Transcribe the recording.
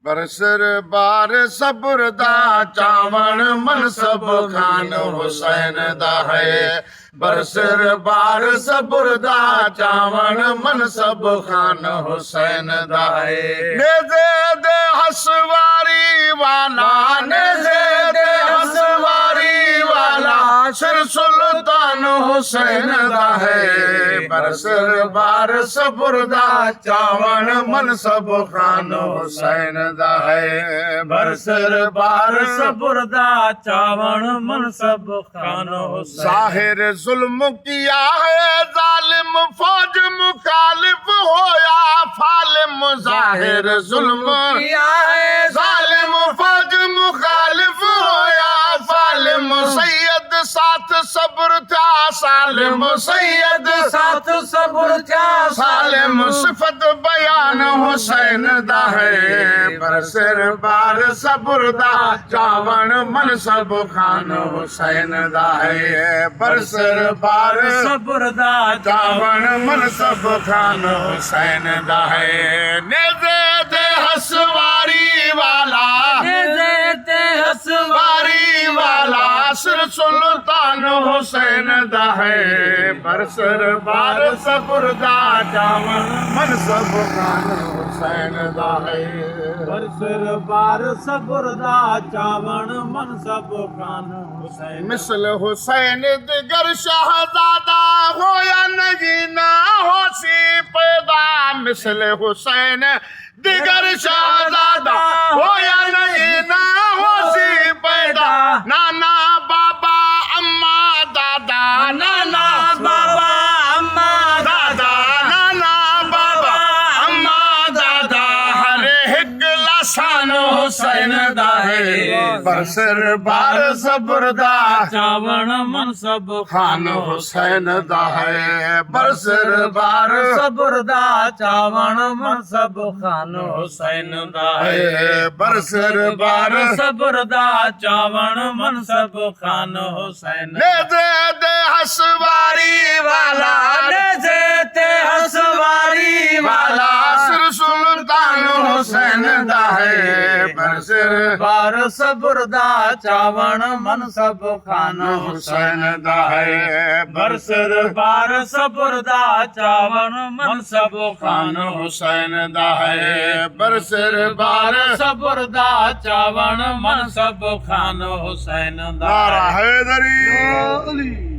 बरसर बार सब्र दा चावण मनसब खान हुसैन दा है। बरसर बार सब्र दा चावण मनसब खान हुसैन दा है। नेज़े दे हसवारी वाला, नेज़े दे हसवारी वाला, सिर सुल्तान हुसैन दा है। बरसर बार सब्र दा चावण मनसब खान हुसैन दा है। बरसर बार सब्र दा चावण मनसब खान हुसैन। जाहिर जुल्म किया है जालिम फौज मुखालिफ होया फालिम। जाहिर जुल्म किया है जालिम फौज मुखालिफ होया फालिम। सैयद साथ सब्र था सालिम, सैयद साथ सब्र था सालिम। सिफत बयान हुसैन दा है। बरसर बार सब्र दा चावण मनसब खान हुसैन दा है। बरसर बार सब्र दा चावण मनसब खान हुसैन दा है। नेज़े दे हसवारी वाला, नेज़े ते हसवारी वारी वाला, सिर सुल्तान हुसैन दा है। बरसर बार सब्र दा चावण मनसब खान हुसैन दा है। बरसर बार सब्र दा चावण मनसब खान हुसैन। मिसल हुसैन दिगर शहजादा होया नहीं ना होसी पैदा। मिसल हुसैन दिगर शहजादा होया नहीं ना होसी पैदा। नाना बाबा अम्मा दादा, नाना बाबा अम्मा दादा, नाना बाबा अम्मा दादा, हरे हिक लसान हुसैन दा है। बरसर बार सब्र दा चावण मनसब खान हुसैन दा है। बरसर बार सब्र दा चावण मनसब खान हुसैन दा है। बरसर बार सब्र दा चावण मनसब खान हुसैन। नेज़े दे हसवारी वाला, नेज़े ते हसवारी वाला, सिर सुल्तान हुसैन दा है। बरसर बार सब्र दा चावण मनसब खान हुसैन दा है। बरसर बार सब्र दा चावण मनसब खान हुसैन दा है। बरसर बार सब्र दा चावण मनसब खान हुसैन दा नारा हैदरी।